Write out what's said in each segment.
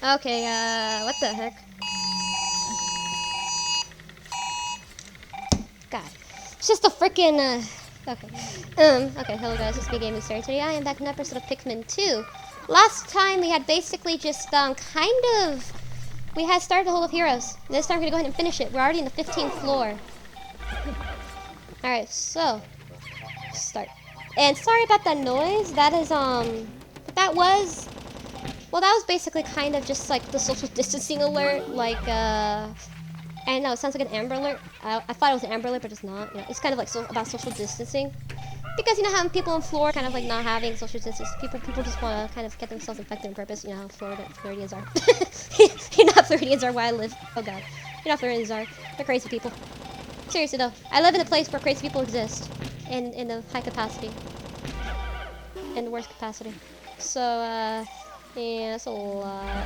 Okay, what the heck? God. It's just a freaking, okay. Okay, hello guys, it's me, Gaming Star. Today I am back in an episode of Pikmin 2. Last time we had basically just, we had started the Hole of Heroes. This time we're gonna go ahead and finish it. We're already in the 15th floor. Alright, so, start. And sorry about that noise. That is, that was basically kind of just like the social distancing alert. Like, I know it sounds like an Amber Alert. I thought it was an Amber Alert, but it's not. You know, it's kind of like about social distancing. Because, you know how people in Florida kind of like not having social distance. People just want to kind of get themselves infected on purpose. You know how Floridians are. You know how Floridians are where I live. Oh god. You know how Floridians are. They're crazy people. Seriously though, I live in a place where crazy people exist. In a high capacity. In the worst capacity. So, yeah, that's a lot.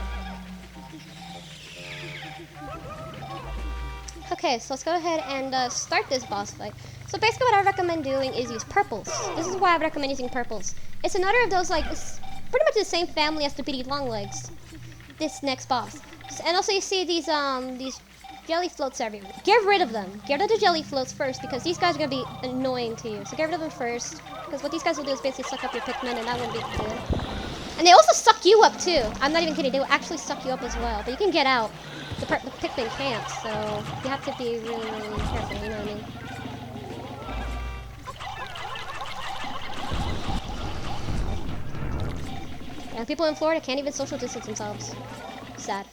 Okay, so let's go ahead and start this boss fight. So basically what I recommend doing is use purples. This is why I recommend using purples. It's another of those, like, it's pretty much the same family as the beady longlegs. This next boss. And also you see these jelly floats everywhere. Get rid of them. Get rid of the jelly floats first because these guys are going to be annoying to you. So get rid of them first. Because what these guys will do is basically suck up your Pikmin and that wouldn't be good. And they also suck you up too. I'm not even kidding. They will actually suck you up as well. But you can get out. The Pikmin can't. So you have to be really, really careful. You know what I mean? And people in Florida can't even social distance themselves. Sad.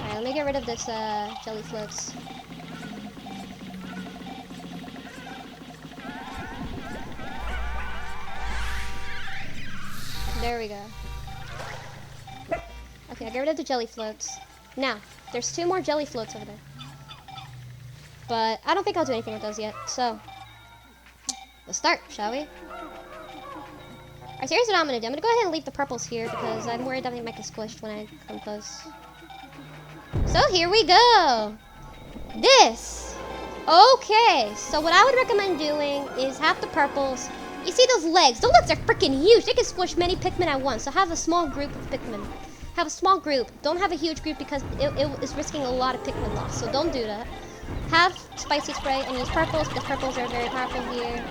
Alright, let me get rid of this jelly floats. There we go. Okay, I got rid of the jelly floats. Now, there's 2 more jelly floats over there. But I don't think I'll do anything with those yet, so let's start, shall we? Alright, so here's what I'm gonna do. I'm gonna go ahead and leave the purples here because I'm worried that they might get squished when I come close. So here we go! This! Okay, so what I would recommend doing is have the purples. You see those legs? Those legs are freaking huge. They can squish many Pikmin at once. So have a small group of Pikmin. Have a small group. Don't have a huge group because it is risking a lot of Pikmin loss. So don't do that. Have spicy spray and use purples because purples are very powerful here.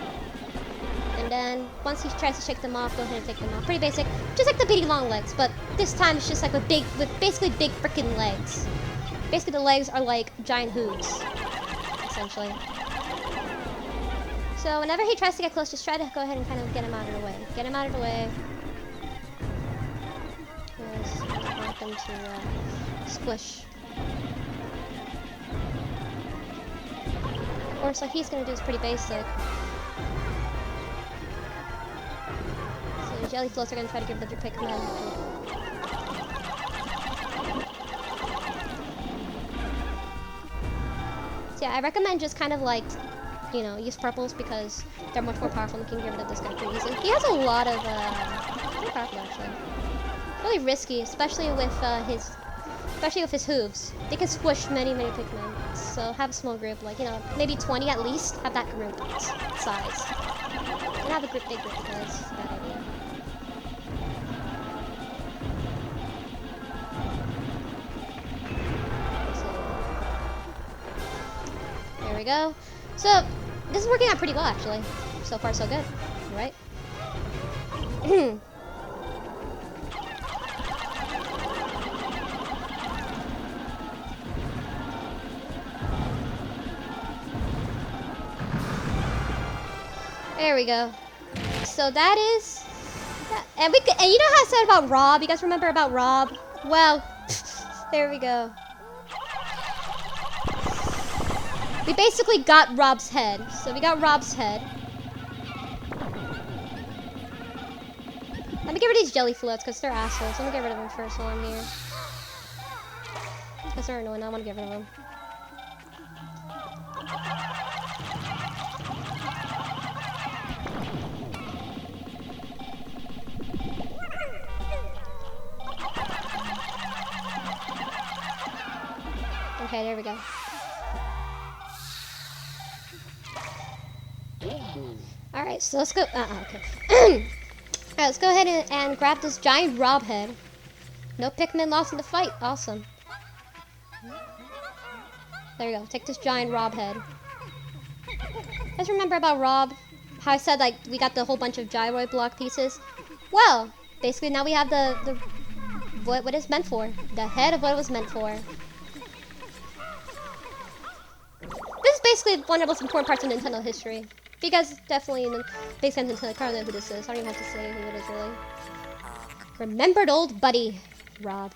And then once he tries to shake them off, go ahead and take them off. Pretty basic, just like the beady long legs, but this time it's just like with basically big freaking legs. Basically the legs are like giant hooves, essentially. So whenever he tries to get close, just try to go ahead and kind of get him out of the way. Get him out of the way. Because I don't want them to squish. Of course, what he's going to do is pretty basic. So the jelly floats are going to try to get rid of your Pikmin. So yeah, I recommend just kind of like, you know, use purples because they're much more powerful and can get rid of this guy pretty easily. He has a lot of, pretty powerful actually. Really risky, especially with his hooves. They can squish many Pikmin. So have a small group, like, you know, maybe 20 at least. Have that group size. And have a big group because that's a bad idea. So, there we go. So this is working out pretty well actually. So far so good, right? There we go. So that is, and you know how I said about Rob? You guys remember about Rob? Well, there we go. We basically got Rob's head. So we got Rob's head. Let me get rid of these jelly floats because they're assholes. Let me get rid of them first while I'm here. because they're annoying. I want to get rid of them. Okay, there we go. Alright, so let's go. Okay. Alright, let's go ahead and grab this giant Rob head. No Pikmin lost in the fight. Awesome. There we go. Take this giant Rob head. You guys remember about Rob? How I said, like, we got the whole bunch of gyroid block pieces? Well, basically now we have the what it's meant for. The head of what it was meant for. This is basically one of the most important parts of Nintendo history. If you guys definitely big fan of Nintendo, I don't know who this is. I don't even have to say who it is really. Remembered old buddy, Rob.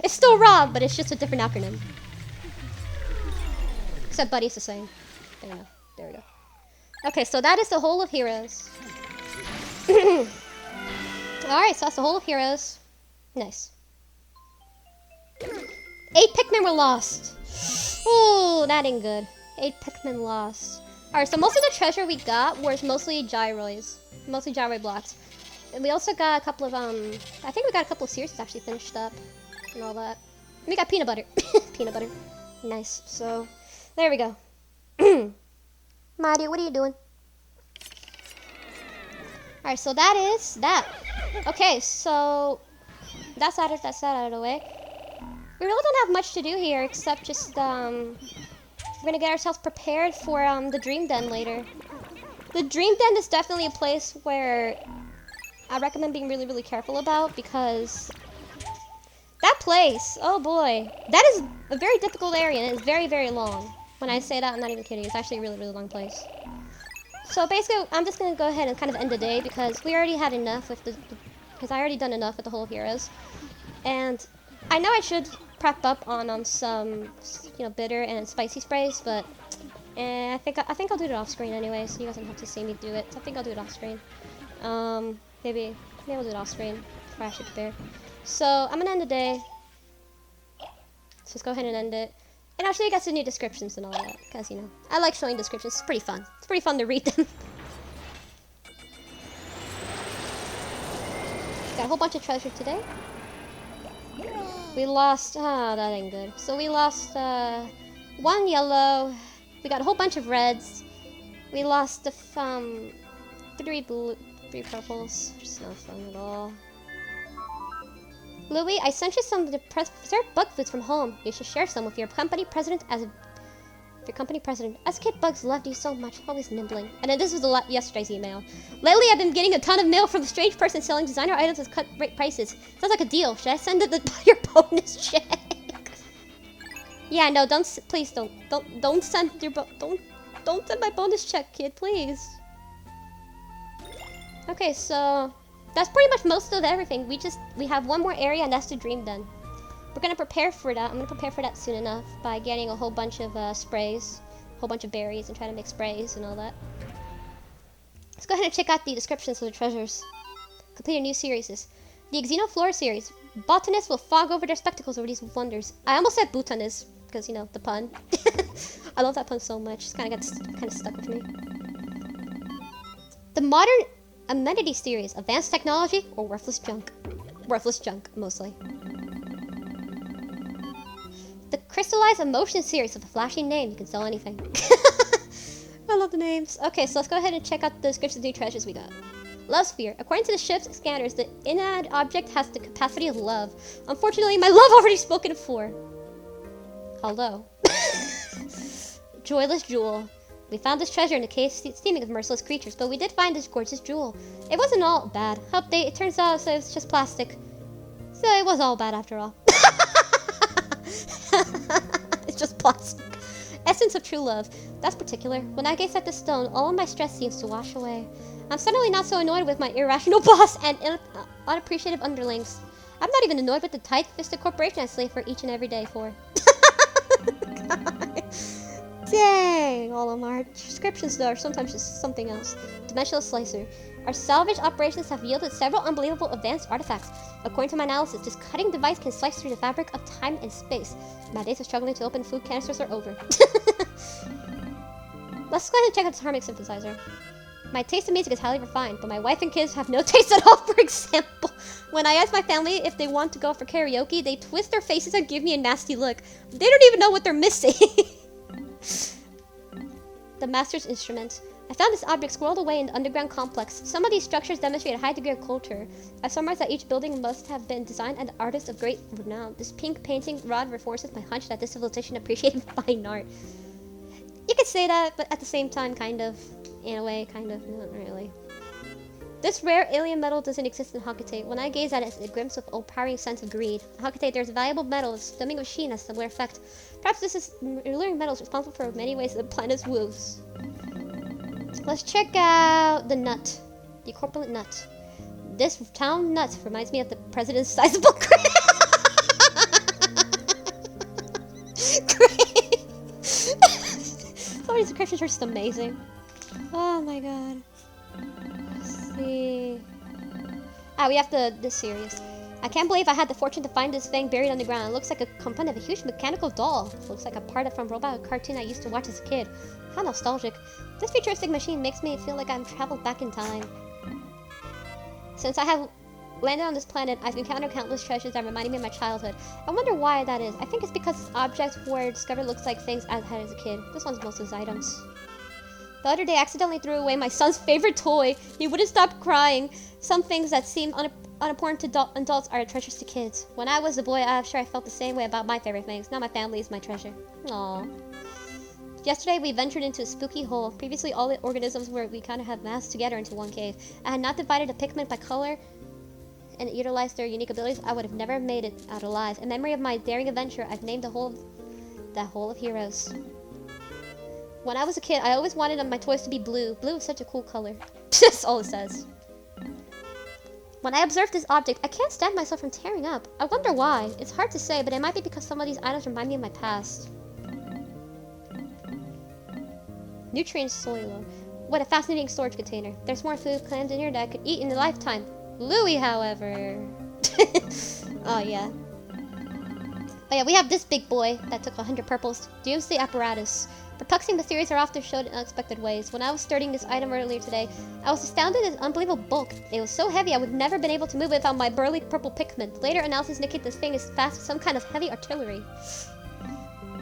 It's still Rob, but it's just a different acronym. Except buddy's the same. There we go. There we go. Okay, so that is the whole of Heroes. Alright, so that's the whole of Heroes. Nice. 8 Pikmin were lost. Ooh, that ain't good. 8 Pikmin lost. Alright, so most of the treasure we got was mostly gyroids. Mostly gyroid blocks. And we also got a couple of, I think we got a couple of series actually finished up. And all that. And we got peanut butter. Peanut butter. Nice. So, there we go. Mario, what are you doing? Alright, so that is that. Okay, so that's that out of the way. We really don't have much to do here except just we're gonna get ourselves prepared for the Dream Den later. The Dream Den is definitely a place where I recommend being really, really careful about, because that place, oh boy, that is a very difficult area and it's very, very long. When I say that, I'm not even kidding. It's actually a really, really long place. So basically, I'm just going to go ahead and kind of end the day because we already had enough with because I already done enough with the whole Heroes. And I know I should prep up on some, bitter and spicy sprays, but I think I'll do it off screen anyway, so you guys don't have to see me do it. So I think I'll do it off screen. Maybe we'll do it off screen before I actually prepare. So I'm going to end the day. So let's go ahead and end it. And I'll show you guys the new descriptions and all that, because, I like showing descriptions. It's pretty fun. It's pretty fun to read them. Got a whole bunch of treasure today. We lost, that ain't good. So we lost, 1 yellow. We got a whole bunch of reds. We lost, 3 purples. Just no fun at all. Louis, I sent you some preserved bug foods from home. You should share some with your company president as a kid, bugs loved you so much, always nibbling. And then this was yesterday's email. Lately, I've been getting a ton of mail from a strange person selling designer items with cut rate prices. Sounds like a deal. Should I send it your bonus check? Yeah, no, please don't send your don't send my bonus check, kid, please. Okay, so that's pretty much most of everything. We have one more area, and that's the Dream Den. We're gonna prepare for that. I'm gonna prepare for that soon enough by getting a whole bunch of sprays, a whole bunch of berries, and try to make sprays and all that. Let's go ahead and check out the descriptions of the treasures. Complete a new series. The Xenoflora series. Botanists will fog over their spectacles over these wonders. I almost said botanist because the pun. I love that pun so much. It's kind of stuck with me. The modern amenity series, advanced technology or worthless junk? Worthless junk, mostly. The crystallized emotion series with a flashy name. You can sell anything. I love the names. Okay, so let's go ahead and check out the descriptions of the new treasures we got. Love sphere. According to the ship's scanners, the inanimate object has the capacity of love. Unfortunately, my love already spoken for. Hello. Joyless jewel. We found this treasure in a cave steaming of merciless creatures, but we did find this gorgeous jewel. It wasn't all bad. Update, it turns out so it's just plastic. So it was all bad after all. It's just plastic. Essence of true love. That's particular. When I gaze at the stone, all of my stress seems to wash away. I'm suddenly not so annoyed with my irrational boss and unappreciative underlings. I'm not even annoyed with the tight-fisted corporation I slave for each and every day for. Dang, all of our descriptions though are sometimes just something else. Dimensional slicer. Our salvage operations have yielded several unbelievable advanced artifacts. According to my analysis, this cutting device can slice through the fabric of time and space. My days of struggling to open food canisters are over. Let's go ahead and check out this harmonic synthesizer. My taste in music is highly refined, but my wife and kids have no taste at all. For example, when I ask my family if they want to go for karaoke, they twist their faces and give me a nasty look. They don't even know what they're missing. The master's instrument. I found this object squirreled away in the underground complex. Some of these structures demonstrate a high degree of culture. I surmise that each building must have been designed by an artist of great renown. This pink painting rod reinforces my hunch that this civilization appreciated fine art. You could say that, but at the same time, kind of. In a way, kind of, not really. This rare alien metal doesn't exist in Hecate. When I gaze at it, it grips with overpowering sense of greed. In Hecate, there's valuable metals. Stemming of sheen has similar effect. Perhaps this is alluring metals responsible for many ways of the planet's woes. Let's check out the nut. The corpulent nut. This town nut reminds me of the president's sizable crane. Some of these descriptions are just amazing. Oh my god. Let's see. We have this series. I can't believe I had the fortune to find this thing buried underground. It looks like a component of a huge mechanical doll. It looks like a part from a robot cartoon I used to watch as a kid. How nostalgic. This futuristic machine makes me feel like I've traveled back in time. Since I have landed on this planet, I've encountered countless treasures that reminded me of my childhood. I wonder why that is. I think it's because this object were discovered looks like things I had as a kid. This one's most of his items. The other day, I accidentally threw away my son's favorite toy. He wouldn't stop crying. Some things that seem unimportant to adults are treasures to kids. When I was a boy, I'm sure I felt the same way about my favorite things. Now my family is my treasure. Aww. Yesterday, we ventured into a spooky hole. Previously, all the organisms we kind of had massed together into one cave. I had not divided the Pikmin by color and utilized their unique abilities. I would have never made it out alive. In memory of my daring adventure, I've named that hole of heroes. When I was a kid, I always wanted my toys to be blue. Blue is such a cool color. That's all it says. When I observe this object, I can't stand myself from tearing up. I wonder why. It's hard to say, but it might be because some of these items remind me of my past. Nutrient silo. What a fascinating storage container. There's more food crammed in here that I could eat in a lifetime. Louis, however. Oh, yeah. Oh, yeah, we have this big boy that took 100 purples. Doomsday apparatus. Perplexing mysteries are often showed in unexpected ways. When I was starting this item earlier today, I was astounded at its unbelievable bulk. It was so heavy I would never been able to move it without my burly purple Pikmin. Later analysis indicate this thing is fast with some kind of heavy artillery.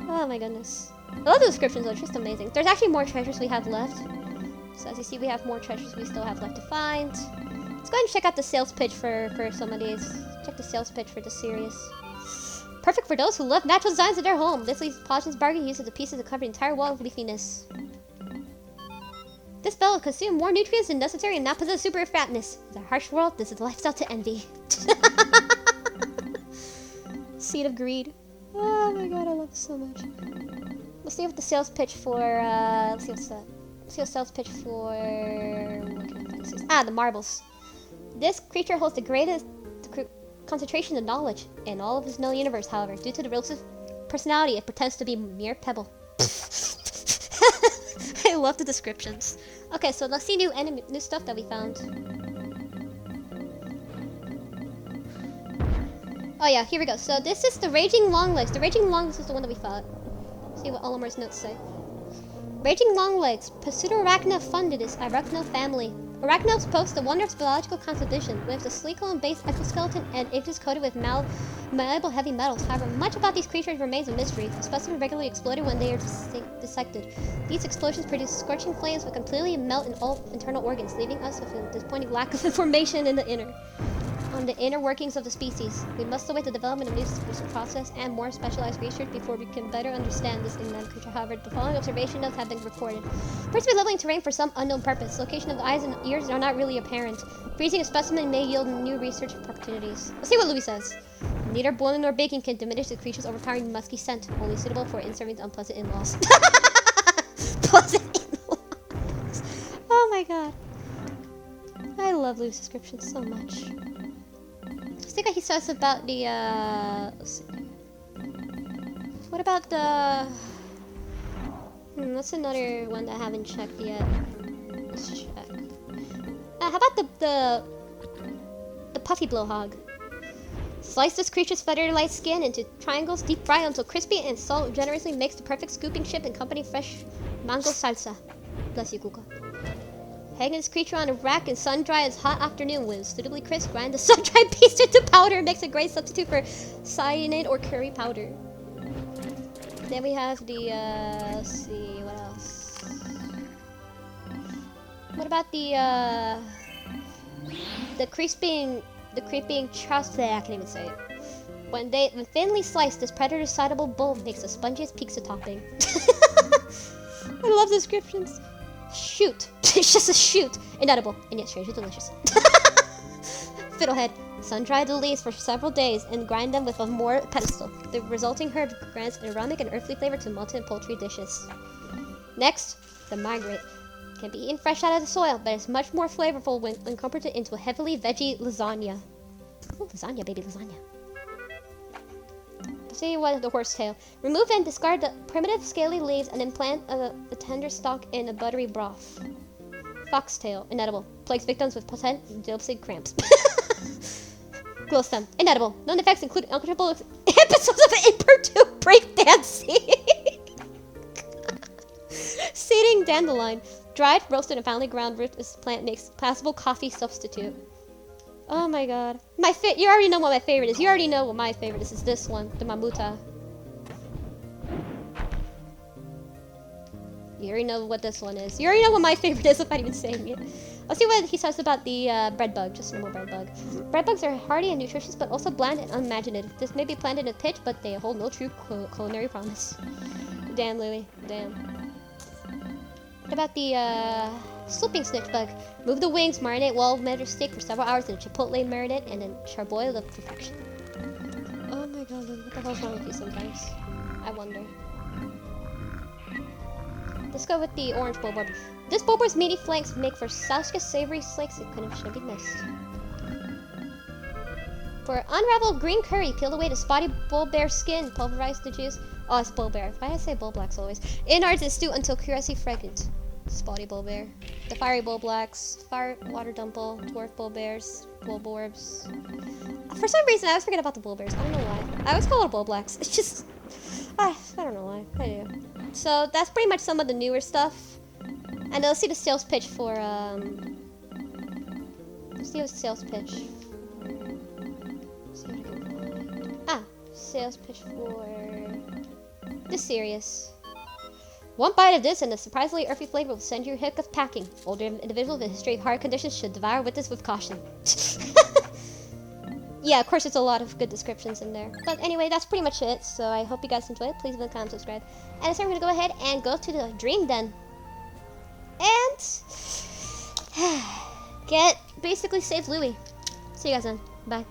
Oh my goodness. I love the descriptions though, it's just amazing. There's actually more treasures we have left. So as you see, we have more treasures we still have left to find. Let's go ahead and check out the sales pitch for some of these. Check the sales pitch for this series. Perfect for those who love natural designs in their home. This leaves Polison's bargain uses the pieces to cover the entire wall of leafiness. This spell will consume more nutrients than necessary and not possess super fatness. In a harsh world, this is the lifestyle to envy. Seed of greed. Oh my god, I love this so much. Let's see what the sales pitch for, let's see what's that. Let's see what sales pitch for, the marbles. This creature holds the greatest concentration of knowledge in all of his known universe, however, due to the relative personality, it pretends to be mere pebble. I love the descriptions. Okay, so let's see new stuff that we found. Oh yeah, here we go. So this is the Raging Longlegs. The Raging Longlegs is the one that we fought. Let's see what Olimar's notes say. Raging Longlegs, Pseudoarachna fundidus, arachno family. Arachnos post the wonder of biological composition, with a silicone-based exoskeleton and edges coated with malleable heavy metals. However, much about these creatures remains a mystery. The specimen regularly exploded when they are dissected. These explosions produce scorching flames that completely melt in all internal organs, leaving us with a disappointing lack of information on the inner workings of the species. We must await the development of new process and more specialized research before we can better understand this enigmatic creature. However, the following observation notes have been recorded. Appears to be leveling terrain for some unknown purpose. Location of the eyes and ears are not really apparent. Freezing a specimen may yield new research opportunities. Let's see what Louis says. Neither boiling nor baking can diminish the creature's overpowering musky scent, only suitable for in-serving unpleasant in-laws. Pleasant in-laws. Oh my god. I love Louis' descriptions so much. Let's see what he says about the, let's see. What about the... what's another one that I haven't checked yet? Let's check. How about the puffy blowhog? Slice this creature's feather-like skin into triangles, deep fry until crispy, and salt generously makes the perfect scooping chip and company fresh mango salsa. Bless you, Kuka. Hang this creature on a rack and sun dry as hot afternoon winds. Suitably crisp, grind the sun-dried paste into powder. Makes a great substitute for cyanide or curry powder. Then we have the, let's see, what else? What about the creeping trout? I can't even say it. When thinly sliced, this predator-sidable bowl makes the spongiest pizza topping. I love descriptions. Shoot. It's just a shoot. Inedible, and yet strangely delicious. Fiddlehead. Sun-dry the leaves for several days and grind them with a more pedestal. The resulting herb grants an aromatic and earthly flavor to mutton and poultry dishes. Next, the migrate. Can be eaten fresh out of the soil, but it's much more flavorful when incorporated into a heavily veggie lasagna. Ooh, lasagna, baby, lasagna. See what the horsetail. Remove and discard the primitive scaly leaves and then plant the tender stalk in a buttery broth. Foxtail, inedible. Plagues victims with potent dipsy cramps. Glow stem, inedible. Known effects include uncomfortable episodes of impromptu breakdancing. Seeding dandelion. Dried, roasted, and finely ground root this plant makes passable coffee substitute. Oh my god. You already know what my favorite is. You already know what my favorite is. It's this one, the mamuta. You already know what this one is. You already know what my favorite is if I'm even saying it. Let's see what he says about the bread bug. Just a normal bread bug. Bread bugs are hardy and nutritious, but also bland and unimaginative. This may be planted in a pitch, but they hold no true culinary promise. Damn, Lily. Damn. What about the sleeping snitch bug? Remove the wings, marinate well-measured steak for several hours in a chipotle marinade, and then charboil to perfection. Oh my god, Lily, what the hell's wrong with you sometimes? I wonder. Let's go with the orange bulborb. This bulbor's meaty flanks make for saucious, savory steaks that shouldn't be missed. For unraveled green curry, peel away the spotty bull bear skin, pulverize the juice. Oh, it's bull bear. Why do I say bull blacks always? Innards and stew until curiously fragrant. Spotty bull bear. The fiery bull blacks, fire water dumple, dwarf bull bears, bull borbs. For some reason, I always forget about the bull bears. I don't know why. I always call it bull blacks. It's just, I don't know why. I do. So that's pretty much some of the newer stuff. And let's see the sales pitch for let's see the sales pitch. Let's see what I can find. Sales pitch for this series. One bite of this and the surprisingly earthy flavor will send you hiccups packing. Older individuals with a history of heart conditions should devour with this with caution. Yeah, of course, there's a lot of good descriptions in there. But anyway, that's pretty much it. So I hope you guys enjoyed. Please leave a comment, subscribe. And so we're going to go ahead and go to the Dream Den. And basically save Louie. See you guys then. Bye.